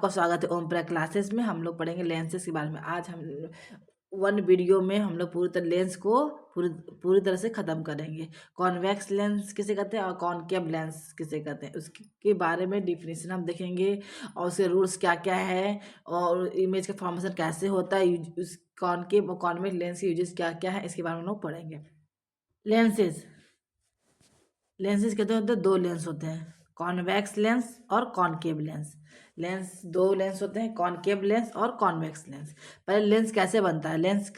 आपका स्वागत है ओम प्रकाश क्लासेस में। हम लोग पढ़ेंगे लेंसेज के बारे में। आज हम वन वीडियो में हम लोग पूरी तरह लेंस को पूरी तरह से ख़त्म करेंगे। कॉन्वेक्स लेंस किसे कहते हैं और कॉनकेव लेंस किसे कहते हैं, उसके बारे में डिफिनीशन हम देखेंगे और उसके रूल्स क्या क्या है और इमेज का फॉर्मेशन कैसे होता है, उस कॉनकेव और कॉन्वेक्स लेंस के यूजेस क्या क्या है, इसके बारे में हम लोग पढ़ेंगे। लेंसेज कहते हैं दो लेंस होते हैं, कॉन्वेक्स लेंस और कॉनकेव लेंस। लेंस दो लेंस होते हैं, कॉनकेव लेंस और कॉन्वेक्स लेंस। पहले लेंस कैसे बनता है, लेंस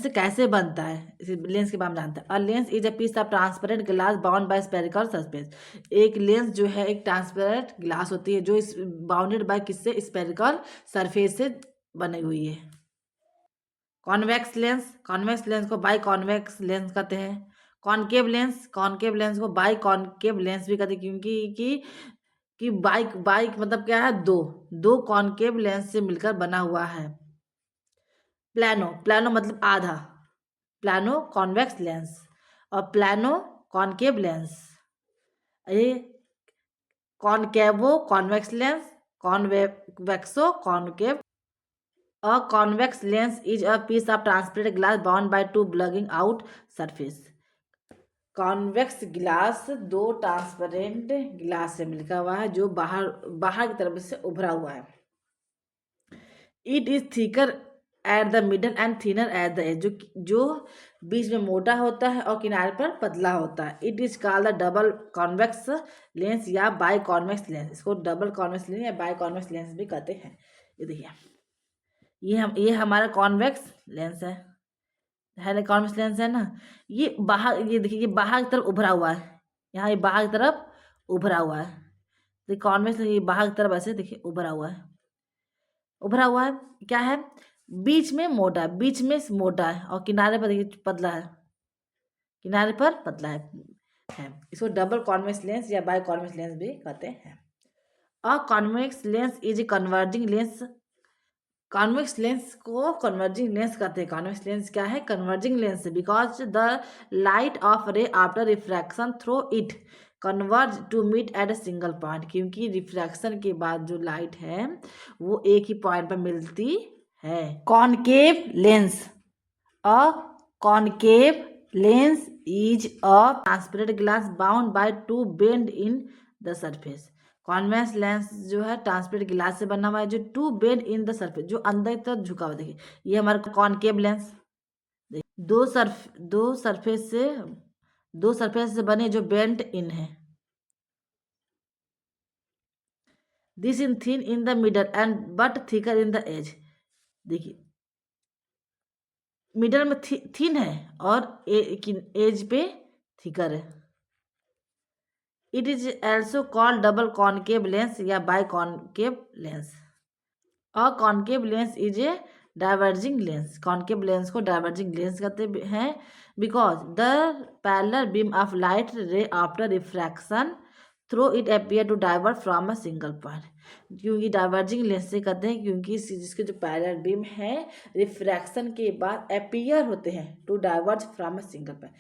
कैसे बनता है, लेंस के बारे में जानते हैं। A lens is a piece of transparent glass bound by spherical surface. एक लेंस जो है एक ट्रांसपेरेंट ग्लास होती है जो इस बाउंडेड बाय किससे, स्फेरिकल सरफेस से बनी हुई है। कॉन्वेक्स लेंस को बाई कॉन्वेक्स लेंस कहते हैं। कॉनकेव लेंस को बाई कॉनकेव लेंस भी कहते हैं, क्योंकि कि बाई मतलब क्या है, दो कॉनकेव लेंस से मिलकर बना हुआ है। प्लानो मतलब आधा, प्लानो कॉन्वेक्स लेंस और प्लानो कॉनकेव लेंस। ये कॉनकेवो convex lens, कॉन्वेक्सो concave. A convex lens is a piece of transparent glass bound by two bulging out surface. Convex glass दो ट्रांसपेरेंट ग्लास से मिलकर हुआ है जो बाहर की तरफ से उभरा हुआ है। It is thicker at the middle and thinner at the edge, जो बीच में मोटा होता है और किनारे पर पतला होता है। It is called the double convex lens या बाई कॉन्वेक्स लेंस। इसको डबल कॉन्वेक्स लेंस या बाई कॉन्वेक्स लेंस भी कहते हैं। ये देखिए, ये हमारा कॉन्वेक्स लेंस है कॉन्वेक्स लेंस है ना। ये बाहर, ये देखिए, ये बाहर की तरफ उभरा हुआ है, यहाँ ये बाहर की तरफ उभरा हुआ है। देखिए कॉन्वेक्स, ये बाहर की तरफ ऐसे देखिए उभरा हुआ है। क्या है, बीच में मोटा है और किनारे पर देखिए पतला है, है। इसको डबल कॉन्वेक्स लेंस या बाई कॉन्वेक्स लेंस भी कहते हैं। A convex lens is a converging lens. Convex lens को कन्वर्जिंग लेंस कहते हैं। कॉन्वेक्स लेंस क्या है, converging lens, because the light of ray after refraction through it converge to meet at a single point, क्योंकि refraction के बाद जो light है वो एक ही पॉइंट पर मिलती है। Concave lens, a concave lens is a transparent glass bound by two bend in the surface. Convex lens जो है ट्रांसपेरेंट ग्लास से बना हुआ है जो two bend in the surface, जो अंदर की तरफ झुका हुआ। देखिए ये हमारा कॉनकेव लेंस, दो सरफेस से बने जो बेंड इन है। This in thin in the middle and but thicker in the edge. देखिए मिडल में थिन है और एज पे थिकर है। It is also called double concave lens या bi concave lens. A concave lens is a diverging lens. Concave lens को diverging lens कहते हैं because the parallel beam of light ray after refraction through it appear to divert from a single point. क्योंकि diverging lens से कहते हैं क्योंकि जिसके जो पैरेलल बीम है रिफ्रैक्शन के बाद अपीयर होते हैं to divert from a single point.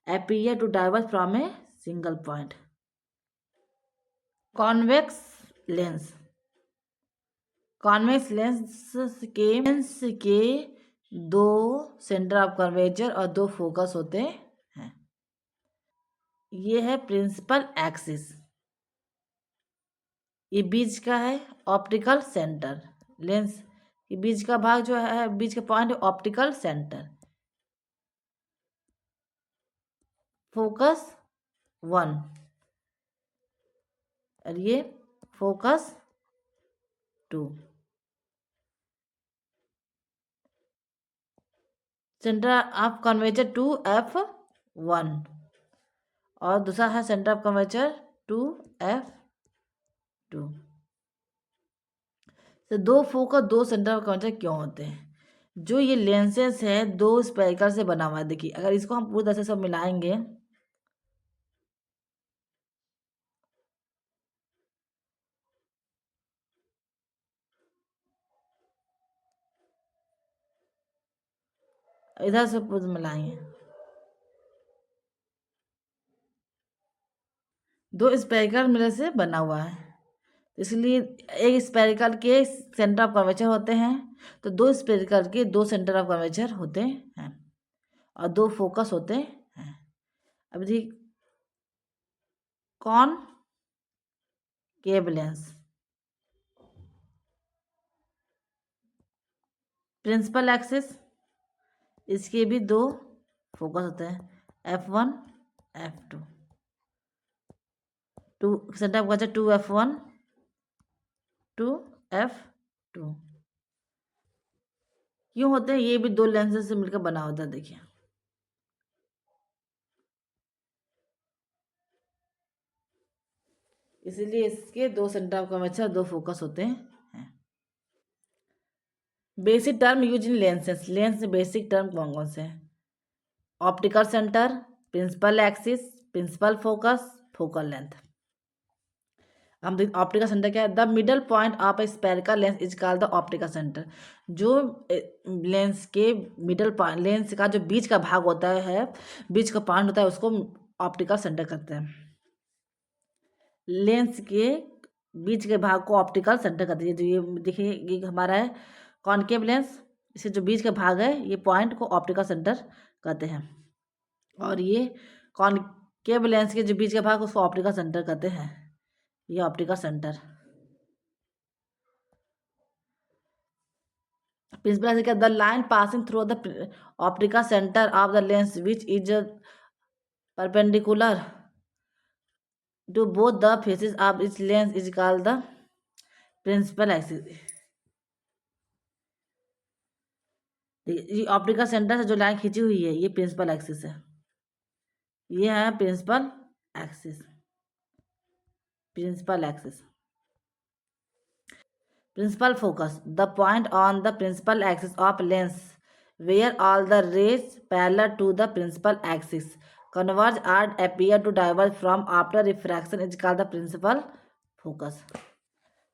Appear to divert from a single point. Convex lens, convex lens के दो सेंटर ऑफ कर्वेचर और दो फोकस होते हैं। ये है प्रिंसिपल एक्सिस, ये बीच का है ऑप्टिकल सेंटर। लेंस के बीच का भाग जो है, बीच का पॉइंट है ऑप्टिकल सेंटर। फोकस 1 और ये focus 2। Centre of curvature 2F1 और दूसरा है सेंटर ऑफ कर्वेचर 2F2। तो दो फोकस दो सेंटर ऑफ कर्वेचर क्यों होते हैं? जो ये लेंसेस है दो स्पेरिकल से बना हुआ है। देखिए अगर इसको हम पूरी तरह से सब मिलाएंगे, इधर से पूरी मिलाएंगे, दो स्पेरिकल मिलर से बना हुआ है। इसलिए एक स्पेरिकल के सेंटर ऑफ कर्वेचर होते हैं, तो दो स्पेरिकल के दो सेंटर ऑफ कर्वेचर होते हैं और दो फोकस होते हैं। अब देखिए कौन केव लेंस, प्रिंसिपल एक्सिस, इसके भी दो फोकस होते हैं F1 F2, to centre of curvature 2F1 2F2 क्यों होते हैं? ये भी दो लेंसेज से मिलकर बना होता है। देखिए इसीलिए इसके दो सेंटर ऑफ कर्वेचर दो फोकस होते हैं। Basic term use in lenses, lens में बेसिक टर्म कौन कौन से हैं? Optical centre, principal axis, principal focus, focal length. हम देखते ऑप्टिकल सेंटर क्या है? The middle point of a spherical lens is called the optical centre. जो लेंस के मिडल पॉइंट, लेंस का जो बीच का भाग होता है, बीच का पॉइंट होता है, उसको ऑप्टिकल सेंटर कहते हैं। लेंस के बीच के भाग को ऑप्टिकल सेंटर कहते हैं। जो ये देखिए ये हमारा है कॉनकेव लेंस, इसे जो बीच का भाग है ये पॉइंट को ऑप्टिकल सेंटर कहते हैं। और ये कॉनकेव लेंस के जो बीच का भाग उसको ऑप्टिकल सेंटर कहते हैं। ये ऑप्टिकल सेंटर। प्रिंसिपल क्या? The line passing through the optical centre of the lens which is perpendicular to both the faces of each lens is called the principal axis. ये ऑप्टिकल सेंटर से जो line खींची हुई है ये principal axis है। ये है principal axis, principal axis. Principal focus, the point on the principal axis of lens where all the rays parallel to the principal axis converge or appear to diverge from after refraction is called the principal focus।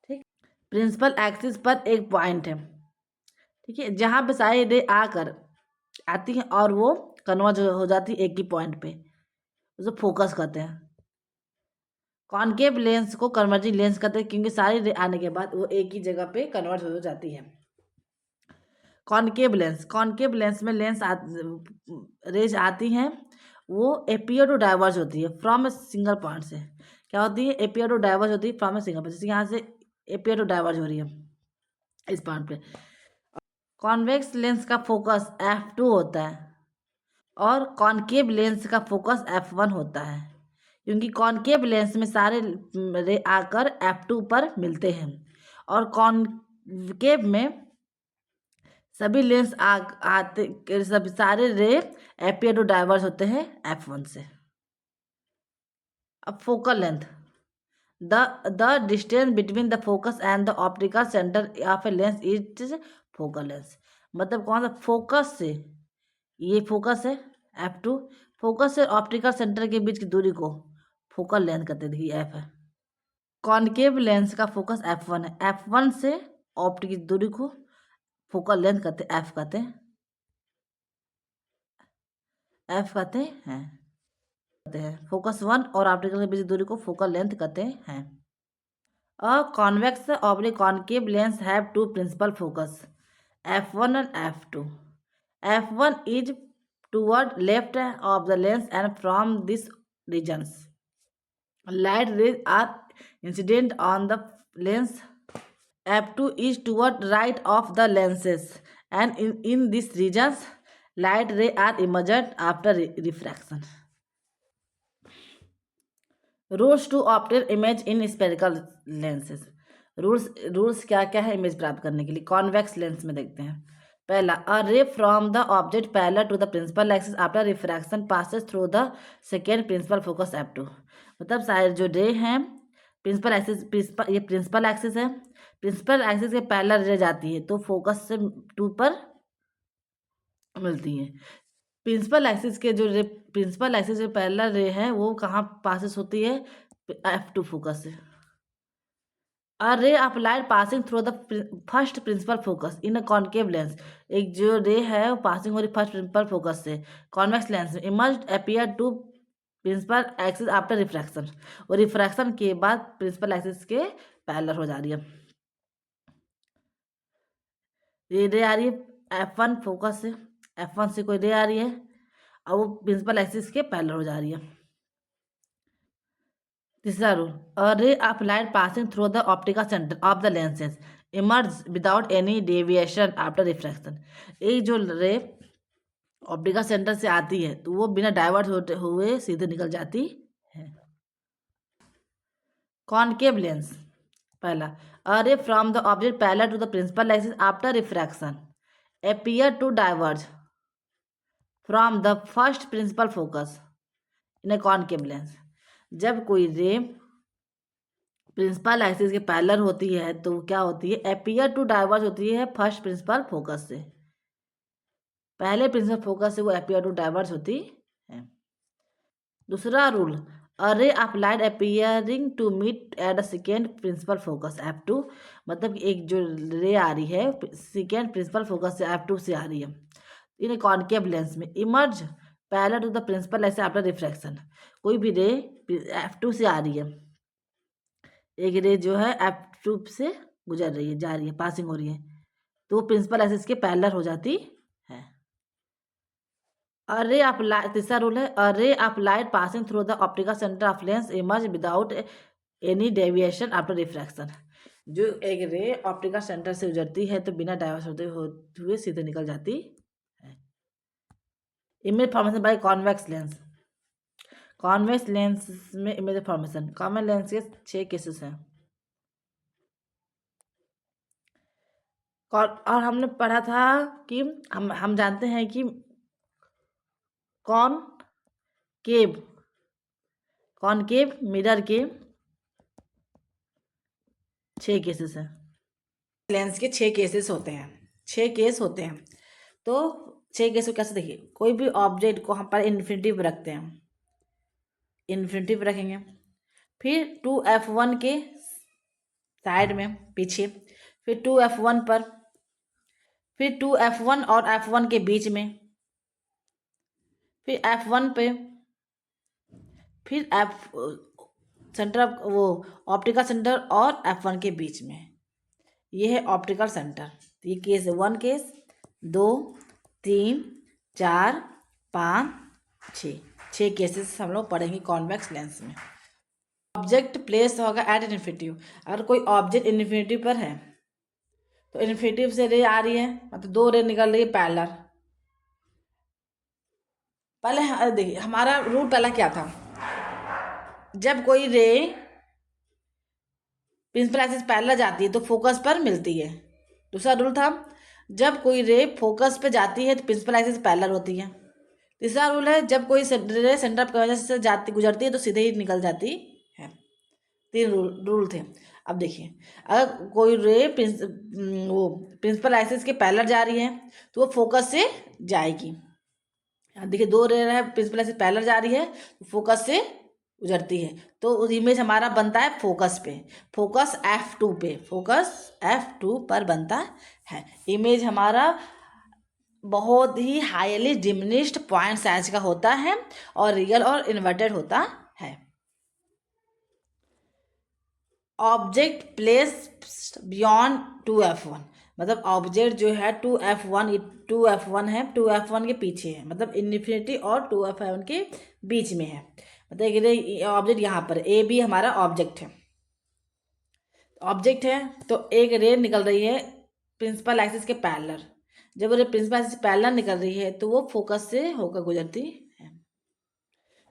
ठीक, principal axis पर एक point है, ठीक है, जहाँ पे सारी रे आकर आती है और वो कन्वर्ज हो जाती है एक ही पॉइंट पे, उसे फोकस कहते हैं। कॉनकेव लेंस को कन्वर्जिंग लेंस कहते हैं क्योंकि सारी रे आने के बाद वो एक ही जगह पे कन्वर्ज हो जाती है। कॉनकेव लेंस, कॉनकेव लेंस में रेज आती हैं, वो एपियर टू डाइवर्ज होती है फ्रॉम ए सिंगल पॉइंट से। क्या होती है? एपियर टू डाइवर्ज होती है फ्रॉम ए सिंगल पॉइंट। जैसे यहाँ से एपियर टू डाइवर्ज हो रही है इस पॉइंट पे। कॉन्वेक्स लेंस का फोकस F2 होता है और कॉनकेव लेंस का फोकस F1 होता है, क्योंकि कॉनकेव लेंस में सारे रे आकर F2 पर मिलते हैं और कॉनकेव में सभी लेंस आते सब सारे रे एपियर टू डाइवर्ज होते हैं F1 से। अब focal length, the distance between the focus and the optical centre of a lens is focal length. मतलब कौन सा? फोकस से, ये फोकस है F2, फोकस से ऑप्टिकल सेंटर के बीच की दूरी को फोकल लेंथ कहते हैं। देखिए F है। कॉनकेव लेंस का फोकस F1 है, F1 से ऑप्टिक की दूरी को फोकल लेंथ कहते हैं, F कहते हैं, F कहते हैं। फोकस 1 और ऑप्टिकल के बीच की दूरी को फोकल लेंथ कहते हैं। A convex oblique concave lens have two principal focus F1 and F2। F1 is toward left of the lens and from these regions light rays are incident on the lens। F2 is toward right of the lenses and in these regions light rays are emergent after refraction। Rules to obtain image in spherical lenses. Rules क्या क्या है image प्राप्त करने के लिए? Convex lens में देखते हैं। पहला, a ray from the object parallel to the principal axis after refraction passes through the second principal focus F2। मतलब सारे जो रे हैं प्रिंसिपल एक्सिस, ये प्रिंसिपल एक्सिस है, प्रिंसिपल एक्सिस के पैरेलल रे जाती है तो फोकस से 2 पर मिलती है। प्रिंसिपल एक्सिस के जो रे, प्रिंसिपल एक्सिस जो पैरेलल रे है वो कहाँ पासेस होती है? F2 फोकस से। A ray of light passing through the first principal focus in a concave lens, एक जो रे है वो पासिंग हो रही फर्स्ट प्रिंसिपल फोकस से कॉन्वेक्स लेंस में, emerge appear to principal axis after refraction, और रिफ्रैक्शन के बाद प्रिंसिपल एक्सिस के पैरेलल हो जा रही है। ये रे आ रही है F1 फोकस से, F1 से कोई रे आ रही है और वो प्रिंसिपल एक्सिस के पैरेलल हो जा रही है। तीसरा rule, a ray of light passing through the optical centre of the lenses emerge without any deviation after refraction. एक जो रे ऑप्टिकल सेंटर से आती है तो वो बिना डाइवर्ट होते हुए सीधे निकल जाती है। कॉनकेव लेंस, पहला, a ray from the object parallel to the principal axis after refraction appear to diverge from the first principal focus in a concave lens। जब कोई रे प्रिंसिपल एक्सिस के पैरेलल होती है तो क्या होती है, appear to diverge होती है फर्स्ट प्रिंसिपल फोकस से, पहले प्रिंसिपल फोकस से वो appear to diverge होती है। दूसरा rule, a ray of light appearing to meet at the second principal focus F2, मतलब एक जो रे आ रही है सेकेंड प्रिंसिपल फोकस से F2 से आ रही है इन कॉनकेव लेंस में, emerge parallel to the principal axis after refraction. कोई भी रे F2 से आ रही है, एक रे जो है F2 से गुजर रही है, जा रही है, पासिंग हो रही है, तो वो प्रिंसिपल एक्सिस के पैरेलल हो जाती है। अरे ऑफ लाइट, तीसरा रूल है, अरे of light passing through the optical centre of lens emerge without any deviation after refraction. जो एक रे ऑप्टिकल सेंटर से गुजरती है तो बिना डाइवर्स होते हुए सीधे निकल जाती है। Image formation by convex lens, convex lens में इमेज फॉर्मेशन, कॉमन लेंस के 6 केसेस हैं। और हमने पढ़ा था कि हम जानते हैं कि कॉनकेव मिरर के 6 केसेस हैं। लेंस के 6 केसेस होते हैं, 6 केस होते हैं। तो 6 केस को कैसे देखिए, कोई भी ऑब्जेक्ट को हम पर इन्फिनिटी पर रखते हैं, इन्फिनिटी पर रखेंगे, फिर 2F1 के साइड में पीछे, फिर 2F1 पर, फिर 2F1 और F1 के बीच में, फिर F1 पे, फिर F सेंटर वो ऑप्टिकल सेंटर और F1 के बीच में, ये है ऑप्टिकल सेंटर। तो ये केस 1 केस, 2, 3, 4, 5, 6 केसेस हम लोग पढ़ेंगे कॉन्वेक्स लेंस में। ऑब्जेक्ट प्लेस होगा एट इन्फिनिटी, अगर कोई ऑब्जेक्ट इन्फिनिटी पर है तो इन्फिनिटी से रे आ रही है, मतलब 2 रे निकल रही है पैरेलल। पहले देखिए हमारा रूल पहला क्या था, जब कोई रे प्रिंसिपल एक्सिस पैरेलल जाती है तो फोकस पर मिलती है। दूसरा रूल था, जब कोई रे फोकस पे जाती है तो प्रिंसिपल एक्सिस पैरेलल होती है। तीसरा रूल है, जब कोई रे सेंटर की वजह से जाती गुजरती है तो सीधे ही निकल जाती है। 3 रूल थे। अब देखिए, अगर कोई रे वो प्रिंसिपल एक्सिस के पैरेलल जा रही है तो वो फोकस से जाएगी। देखिए 2 रे है प्रिंसिपल एक्सिस पैरेलल जा रही है तो फोकस से गुजरती है, तो इमेज हमारा बनता है फोकस पे, फोकस F2 पे, फोकस F2 पर बनता है। इमेज हमारा बहुत ही हाईली डिमिनिश्ड पॉइंट साइज का होता है और रियल और इन्वर्टेड होता है। ऑब्जेक्ट प्लेस बियॉन्ड 2F1, मतलब ऑब्जेक्ट जो है 2F1 है, 2F1 के पीछे है, मतलब इन्फिनिटी और 2F1 के बीच में है। मतलब एक ऑब्जेक्ट यहाँ पर ए बी हमारा ऑब्जेक्ट है तो एक रे निकल रही है प्रिंसिपल एक्सिस के पैरेलल। जब वो रे प्रिंसिपल एक्सिस पैरेलल निकल रही है तो वो फोकस से होकर गुजरती है।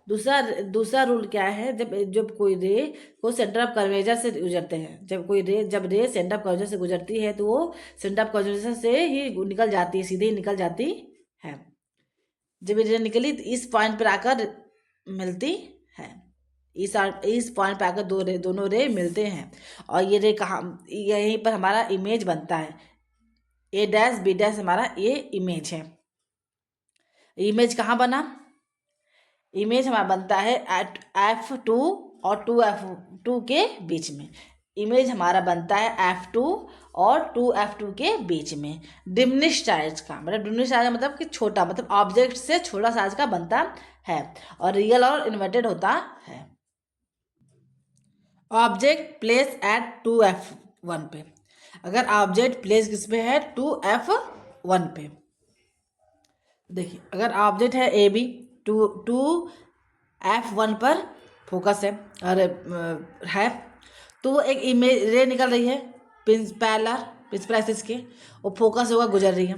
दूसरा रूल क्या है, जब कोई रे को सेंटर ऑफ कर्वेचर से गुजरते हैं, जब रे सेंटर ऑफ कर्वेचर से गुजरती है तो वो सेंटर ऑफ कर्वेचर से ही निकल जाती है, सीधे ही निकल जाती है। जब ये रे निकली तो इस पॉइंट पर आकर मिलती है, इस पॉइंट पर आकर दोनों रे मिलते हैं और ये रे कहाँ, यहीं पर हमारा इमेज बनता है, A डैश B डैश हमारा ये इमेज है। इमेज कहाँ बना, इमेज हमारा बनता है एट F2 और 2F2 के बीच में। इमेज हमारा बनता है F2 और 2F2 के बीच में। डिमिनिश साइज का मतलब डिमिनिश साइज का मतलब कि छोटा, मतलब ऑब्जेक्ट से छोटा साइज का बनता है और रियल और इन्वर्टेड होता है। ऑब्जेक्ट प्लेस एट 2F1 पे, अगर ऑब्जेक्ट प्लेस किस पे है 2F1 पे, देखिए अगर ऑब्जेक्ट है ए बी, 2F1 पर फोकस है और है, तो एक इमेज रे निकल रही है प्रिंसिपल एक्सिस के, और फोकस होगा गुजर रही है।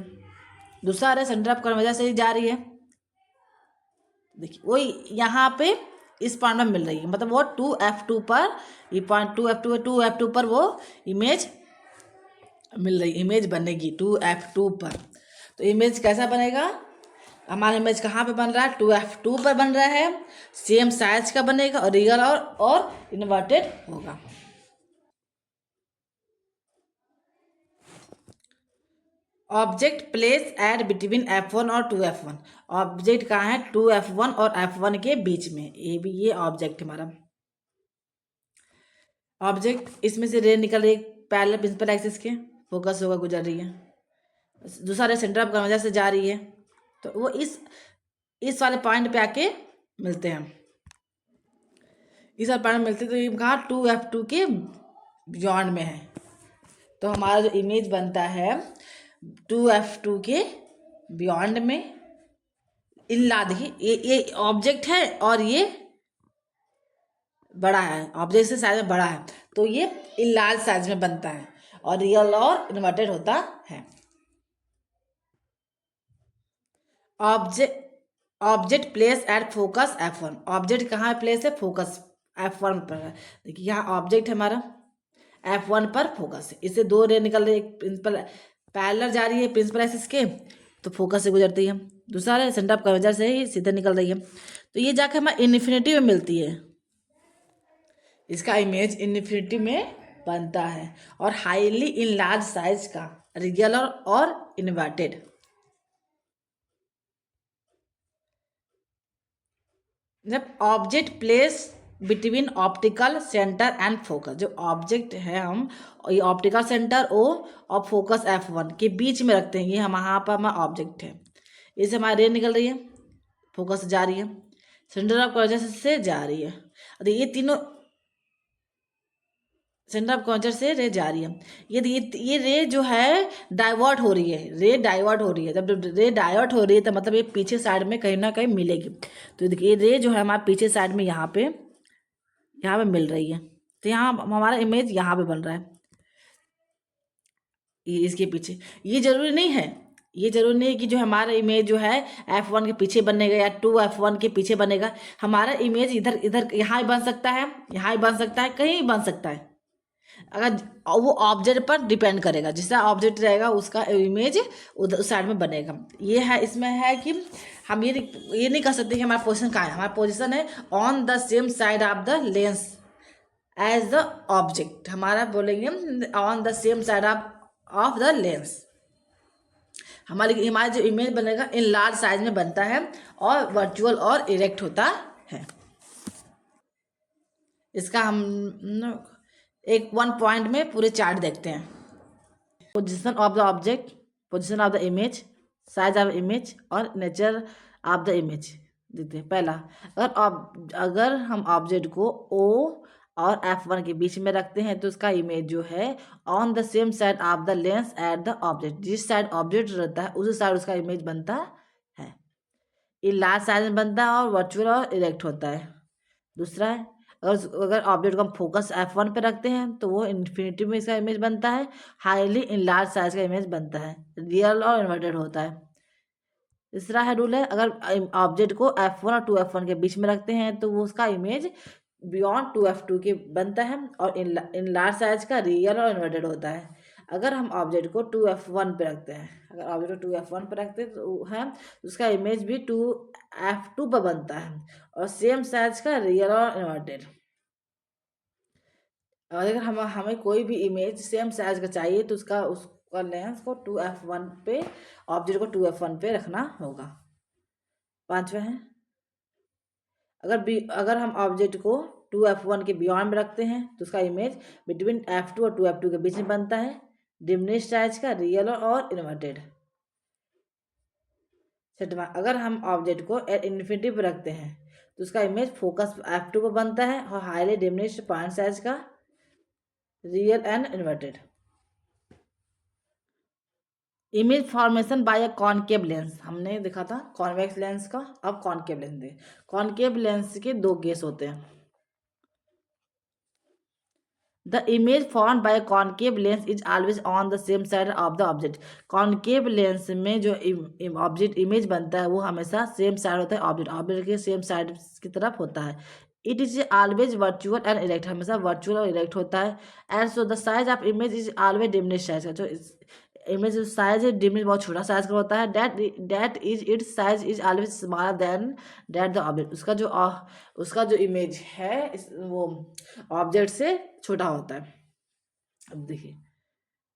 दूसरा रे सेंटर ऑफ कर्वेचर से जा रही है, देखिए वो यहाँ पे इस पॉइंट में मिल रही है, मतलब वो 2F2 पर, ये पॉइंट 2F2 पर वो इमेज मिल रही, इमेज बनेगी 2F2 पर। तो इमेज कैसा बनेगा, हमारा इमेज कहाँ पे बन रहा है 2F2 पर बन रहा है, सेम साइज का बनेगा और रियल और इन्वर्टेड होगा। Object place at between F1 और 2F1, ऑब्जेक्ट कहाँ है 2F1 और F1 के बीच में, ये ऑब्जेक्ट हमारा ऑब्जेक्ट, इसमें से रे निकल रही है पैरेलल प्रिंसिपल एक्सिस के, फोकस होगा गुजर रही है। दूसरा रे सेंटर ऑफ कर्वेचर से जा रही है, तो वो इस वाले पॉइंट पे आके मिलते हैं, इस वाले पॉइंट में मिलते हैं, तो ये कहाँ 2F2 के बियॉन्ड में है। तो हमारा जो इमेज बनता है 2F2 के बियॉन्ड में, इनला देखिए ये ऑब्जेक्ट है और ये बड़ा है, ऑब्जेक्ट से साइज में बड़ा है, तो ये इनलार्ज साइज में बनता है और रियल और इन्वर्टेड होता है। Object place at focus F1, object कहाँ प्लेस है फोकस F1 पर है, देखिए यहाँ ऑब्जेक्ट है हमारा F1 पर फोकस है, इससे दो रे निकल रही है, प्रिंसिपल पैरेलल जा रही है प्रिंसिपल एक्सिस के, तो फोकस से गुजरती है। दूसरा रे सेंटर ऑफ कर्वेचर से ही सीधे निकल रही है, तो ये जाके हमारे इन्फिनिटी में मिलती है, इसका इमेज इन्फिनिटी में बनता है और हाईली इन लार्ज साइज का, रियल और इन्वर्टेड। जब object place between optical centre and focus, जो ऑब्जेक्ट है हम ये ऑप्टिकल सेंटर ओ और फोकस F1 के बीच में रखते हैं, ये हम यहाँ पर हमारा ऑब्जेक्ट है, इससे हमारी रे निकल रही है, फोकस जा रही है, सेंटर ऑफ कर्वेचर से जा रही है, और ये तीनों सेंटर ऑफ कर्वेचर से रे जा रही है, ये रे जो है डाइवर्ट हो रही है, रे डाइवर्ट हो रही है, जब रे डाइवर्ट हो रही है तो मतलब ये पीछे साइड में कहीं ना कहीं मिलेगी, तो देखिए ये रे जो है हमारे पीछे साइड में यहाँ पे मिल रही है, तो यहाँ हमारा इमेज यहाँ पे बन रहा है, ये इसके पीछे, ये जरूरी नहीं है, ये जरूरी नहीं है कि जो हमारा इमेज जो है F1 के पीछे बनेगा या 2F1 के पीछे बनेगा, हमारा इमेज इधर इधर यहाँ ही बन सकता है, यहाँ ही बन सकता है, कहीं भी बन सकता है, अगर वो ऑब्जेक्ट पर डिपेंड करेगा, जिसका ऑब्जेक्ट रहेगा उसका इमेज उधर उस साइड में बनेगा। ये है, इसमें है कि हम ये नहीं कह सकते कि हमारा पोजीशन कहाँ है, हमारा पोजीशन है on the same side of the lens as the object, हमारा बोलेंगे on the same side of the lens, हमारा जो इमेज बनेगा इन लार्ज साइज में बनता है और वर्चुअल और इरेक्ट होता है। इसका हम एक वन पॉइंट में पूरे चार्ट देखते हैं। Position of the object, position of the image, size of image और नेचर ऑफ द इमेज देखते हैं। पहला, अगर हम ऑब्जेक्ट को O और F1 के बीच में रखते हैं तो उसका इमेज जो है on the same side of the lens at the object, जिस साइड ऑब्जेक्ट रहता है उसी साइड उसका इमेज बनता है, ये लार्ज साइज में बनता है और वर्चुअल और इरेक्ट होता है। दूसरा है, अगर ऑब्जेक्ट को हम फोकस F1 पे रखते हैं तो वो इन्फिनिटी में इसका इमेज बनता है, हाईली इन लार्ज साइज का इमेज बनता है, रियल और इन्वर्टेड होता है। तीसरा है रूल है, अगर ऑब्जेक्ट को F1 और 2F1 के बीच में रखते हैं तो वो उसका इमेज बियॉन्ड 2F2 के बनता है और इन लार्ज साइज का रियल और इन्वर्टेड होता है। अगर हम ऑब्जेक्ट को 2F1 पे रखते हैं, अगर ऑब्जेक्ट को 2F1 पे रखते हैं तो है उसका इमेज भी 2F2 पर बनता है और सेम साइज का रियल और इन्वर्टेड। और अगर हमें कोई भी इमेज सेम साइज का चाहिए तो उसका लेंस को 2F1 पे, ऑब्जेक्ट को 2F1 पे रखना होगा। पांचवा है, अगर हम ऑब्जेक्ट को 2f1 के बियॉन्ड में रखते हैं तो उसका इमेज बिटवीन f2 और 2f2 के बीच में बनता है, डिमिनिश्ड साइज का, रियल और इन्वर्टेड। छठवां, अगर हम ऑब्जेक्ट को इन्फिनिटी पर रखते हैं तो उसका इमेज फोकस f2 पर बनता है और हाईली डिमिनिश्ड पॉइंट साइज का, real and inverted. Image formation by a concave lens, हमने देखा था कॉन्वेक्स लेंस का, अब कॉनकेव लेंस दे। कॉनकेव लेंस के दो केस होते हैं। The image formed by a concave lens is always on the same side of the object. Concave lens में जो ऑब्जेक्ट इमेज बनता है वो हमेशा सेम साइड होता है, ऑब्जेक्ट के सेम साइड की तरफ होता है। It is always virtual and erect, हमेशा वर्चुअल और इरेक्ट होता है। And so the size of image is always diminish size का, जो इमेज साइज है डिमिनिश बहुत छोटा साइज का होता है। That is it's size is always smaller than that the object, उसका जो इमेज है वो ऑब्जेक्ट से छोटा होता है। अब देखिए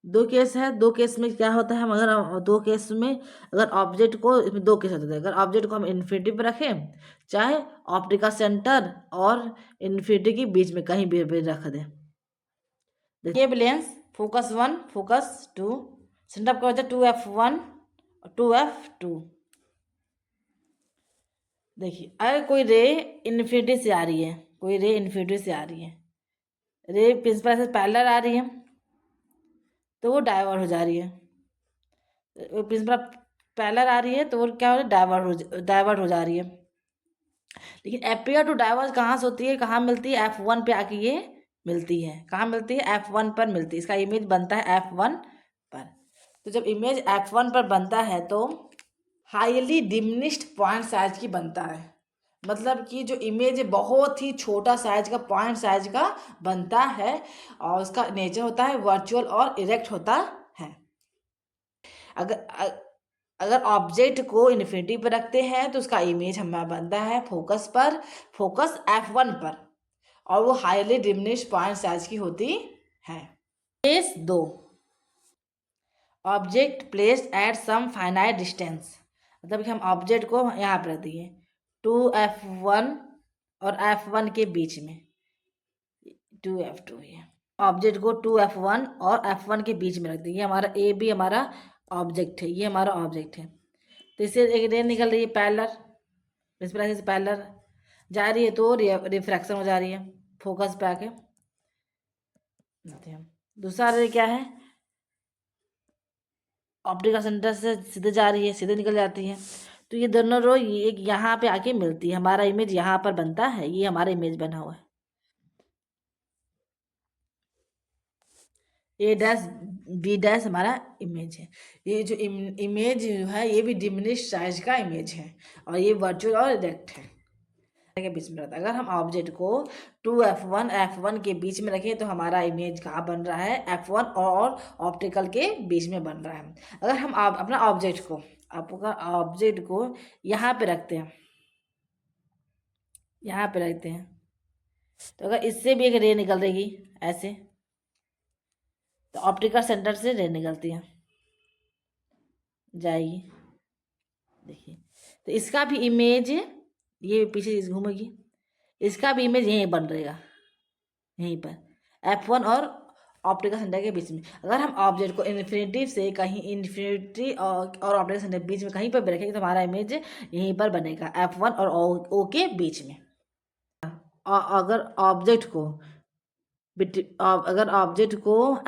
दो केस है, दो केस में क्या होता है, अगर दो केस में अगर ऑब्जेक्ट को, इसमें दो केस होते हैं, अगर ऑब्जेक्ट को हम इन्फिनिटी पे रखें, चाहे ऑप्टिका सेंटर और इन्फिनिटी के बीच में कहीं भी रख दें। देखिए lens focus 1 focus 2 centre of curvature 2f1 और 2f2। देखिए अगर कोई रे इन्फिनिटी से आ रही है, कोई रे इन्फिनिटी से आ रही है, रे प्रिंसिपल से पैरेलल आ रही है तो वो डाइवर्ट हो जा रही है, प्रिंसिपल पैरेलल आ रही है तो वो क्या हो रहा है, डाइवर्ट हो जा रही है। लेकिन एपियर टू डाइवर्ज कहाँ से होती है, कहाँ मिलती है, f1 पे आके ये मिलती है, कहाँ मिलती है, f1 पर मिलती है, इसका इमेज बनता है f1 पर। तो जब इमेज f1 पर बनता है तो हाईली डिमिनिश्ड पॉइंट साइज की बनता है, मतलब कि जो इमेज बहुत ही छोटा साइज का, पॉइंट साइज का बनता है और उसका नेचर होता है वर्चुअल और इरेक्ट होता है। अगर ऑब्जेक्ट को इन्फिनिटी पर रखते हैं तो उसका इमेज हमारा बनता है फोकस पर, फोकस f1 पर, और वो हाईली डिमिनिश्ड पॉइंट साइज की होती है। Case 2, object placed at some finite distance, मतलब कि हम ऑब्जेक्ट को यहाँ पर रख दिए 2f1 और f1 के बीच में, 2f2 है, ऑब्जेक्ट को 2f1 और f1 के बीच में रख दिए, हमारा ए भी हमारा ऑब्जेक्ट है, ये हमारा ऑब्जेक्ट है। तो इससे एक रे निकल रही है पैरेलल, प्रिंसिपल से पैरेलल जा रही है तो रिफ्रैक्शन हो जा रही है फोकस पे आके। दूसरा रे क्या है, ऑप्टिकल सेंटर से सीधे जा रही है, सीधे निकल जाती है, तो ये दोनों रो एक यहाँ पे आके मिलती है, हमारा इमेज यहाँ पर बनता है, ये हमारा इमेज बना हुआ है। ए डैश बी डैश हमारा इमेज है। ये जो इमेज है ये भी डिमिनिश साइज का इमेज है और ये वर्चुअल और इरेक्ट है के बीच में रहता है। अगर हम ऑब्जेक्ट को 2f1 f1 के बीच में रखें तो हमारा इमेज कहाँ बन रहा है, f1 और ऑप्टिकल के बीच में बन रहा है। अगर हम अपना ऑब्जेक्ट को यहाँ पे रखते हैं, यहाँ पे रखते हैं, तो अगर इससे भी एक रे निकल रहेगी ऐसे, तो ऑप्टिकल सेंटर से रे निकलती है जाएगी, देखिए, तो इसका भी इमेज ये पीछे घूमेगी, इसका भी इमेज यहीं बन रहेगा, यहीं पर f1 और ऑप्टिकल सेंटर के बीच में। अगर हम ऑब्जेक्ट को इन्फिनिटी से कहीं, इन्फिनिटी और ऑप्टिकल सेंटर के बीच में कहीं पर भी रखेंगे तो हमारा इमेज यहीं पर बनेगा f1 और o के बीच में। अगर ऑब्जेक्ट को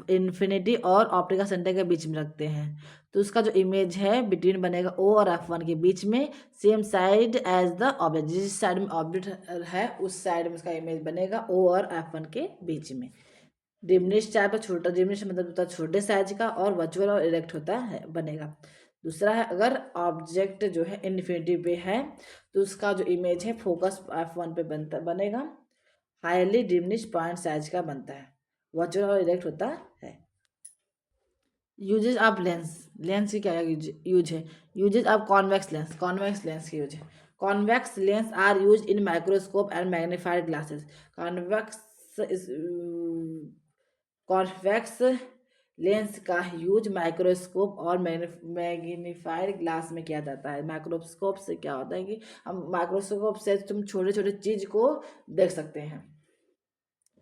इन्फिनिटी और ऑप्टिकल सेंटर के बीच में रखते हैं तो उसका जो इमेज है बिटवीन बनेगा o और f1 के बीच में, same side as the object, जिस साइड में ऑब्जेक्ट है उस साइड में उसका इमेज बनेगा o और f1 के बीच में। डिमिनिश चाहे पर छोटा, डिमिनिश मतलब होता है छोटे साइज का और वर्चुअल और इरेक्ट होता है बनेगा। दूसरा है अगर ऑब्जेक्ट जो है इन्फिनिटी पे है तो उसका जो इमेज है फोकस f1 पे बनेगा, हाईली डिमिनिश पॉइंट साइज का बनता है, वर्चुअल और इरेक्ट होता है। यूजेज ऑफ लेंस, लेंस की क्या यूज है, usages of convex lens, convex lens की यूज है। Convex lens are use in microscope and magnified glasses. Convex lens का यूज माइक्रोस्कोप और मैग्नीफाइड ग्लास में किया जाता है। माइक्रोस्कोप से क्या होता है कि हम माइक्रोस्कोप से तुम छोटे छोटे चीज को देख सकते हैं।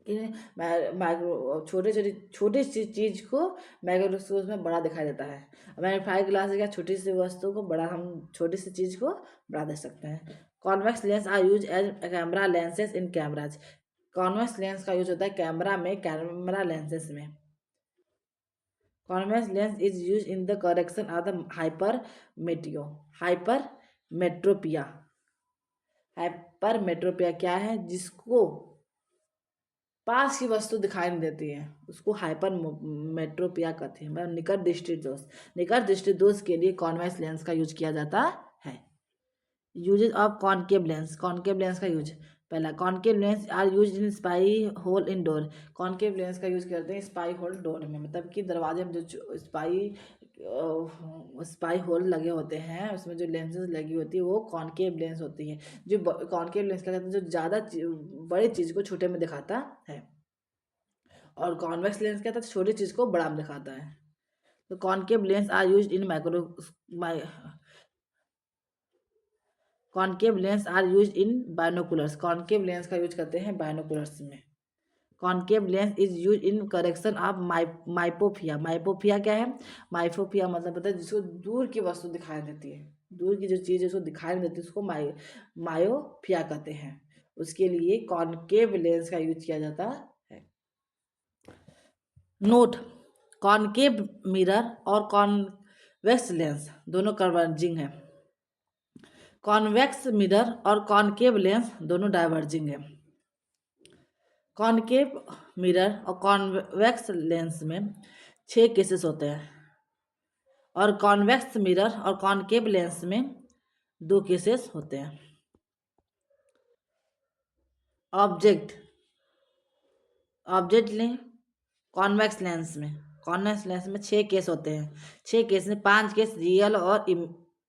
माइक्रो छोटी सी चीज को माइक्रोस्कोप में बड़ा दिखाई देता है। मैग्नीफाइंग ग्लास क्या, छोटी सी वस्तु को बड़ा, हम छोटी सी चीज को बड़ा देख सकते हैं। Convex lens are use as camera lenses in cameras. Convex lens का यूज होता है कैमरा में, कैमरा लेंसेज में। Convex lens is use in the correction of the hypermetropia. Hypermetropia क्या है? जिसको पास की वस्तु दिखाई नहीं देती है उसको हाइपर मेट्रोपिया कहते हैं, मतलब निकट दृष्टि दोष। निकट दृष्टि दोष के लिए कॉन्वेक्स लेंस का यूज किया जाता है। Usages of concave lens. Concave lens का यूज, पहला, concave lens are use in spy hole in door. Concave lens का यूज करते हैं स्पाई होल डोर में, मतलब कि दरवाजे में जो स्पाई होल लगे होते हैं उसमें जो लेंसेज लगी होती है वो कॉनकेव लेंस होती है। जो कॉनकेव लेंस क्या कहते हैं, जो ज़्यादा बड़ी चीज़ को छोटे में दिखाता है, और कॉन्वेक्स लेंस क्या था, छोटी चीज़ को बड़ा में दिखाता है। तो concave lens are use in concave lens are use in binoculars. Concave lens का यूज करते हैं बायनोकुलर्स में। Concave lens is use in correction of myopia. Myopia क्या है? माइपोफिया मतलब पता है जिसको दूर की वस्तु दिखाई देती है, दूर की जो चीज़ उसको दिखाई नहीं देती उसको मायोफिया कहते हैं। उसके लिए कॉनकेव लेंस का यूज किया जाता है। नोट, कॉनकेव मिरर और कॉन्वेक्स लेंस दोनों कन्वर्जिंग है। कॉन्वेक्स मिरर और कॉनकेव लेंस दोनों डाइवर्जिंग है। कॉनकेव मिरर और कॉन्वेक्स लेंस में 6 केसेस होते हैं, और कॉन्वेक्स मिरर और कॉनकेव लेंस में 2 केसेस होते हैं। ऑब्जेक्ट लें कॉन्वेक्स लेंस में। कॉन्वेक्स लेंस में 6 केस होते हैं। 6 केस में 5 केस रियल और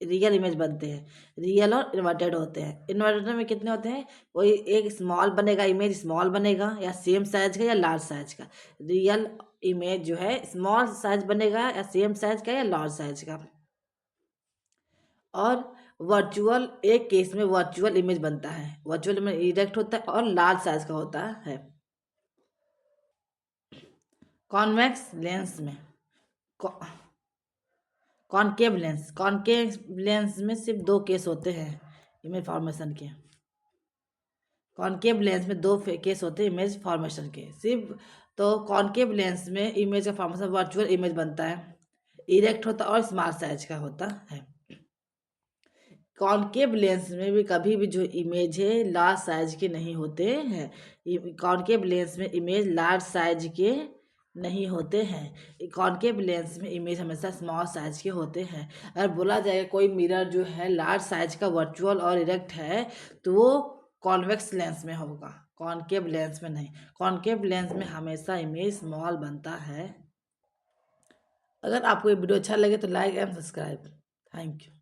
रियल इमेज बनते हैं, रियल और इन्वर्टेड होते हैं। इन्वर्टेड में कितने होते हैं? कोई एक स्मॉल बनेगा, इमेज स्मॉल बनेगा या सेम साइज का या लार्ज साइज का। रियल इमेज जो है स्मॉल साइज बनेगा या सेम साइज का या लार्ज साइज का। और वर्चुअल, एक केस में वर्चुअल इमेज बनता है, वर्चुअल इमेज इरेक्ट होता है और लार्ज साइज का होता है। कॉन्वेक्स लेंस में कॉनकेव लेंस में सिर्फ 2 केस होते हैं इमेज फॉर्मेशन के। कॉनकेव लेंस में 2 केस होते हैं इमेज फॉर्मेशन के सिर्फ। तो कॉनकेव लेंस में इमेज का फॉर्मेशन वर्चुअल इमेज बनता है, इरेक्ट होता है और स्मॉल साइज का होता है। कॉनकेव लेंस में भी कभी भी जो इमेज है लार्ज साइज के नहीं होते हैं। कॉनकेव लेंस में इमेज लार्ज साइज के नहीं होते हैं। कॉनकेव लेंस में इमेज हमेशा स्मॉल साइज के होते हैं। अगर बोला जाए कोई मिरर जो है लार्ज साइज का वर्चुअल और इरेक्ट है तो वो कॉन्वेक्स लेंस में होगा, कॉनकेव लेंस में नहीं। कॉनकेव लेंस में हमेशा इमेज स्मॉल बनता है। अगर आपको ये वीडियो अच्छा लगे तो like and subscribe. Thank you.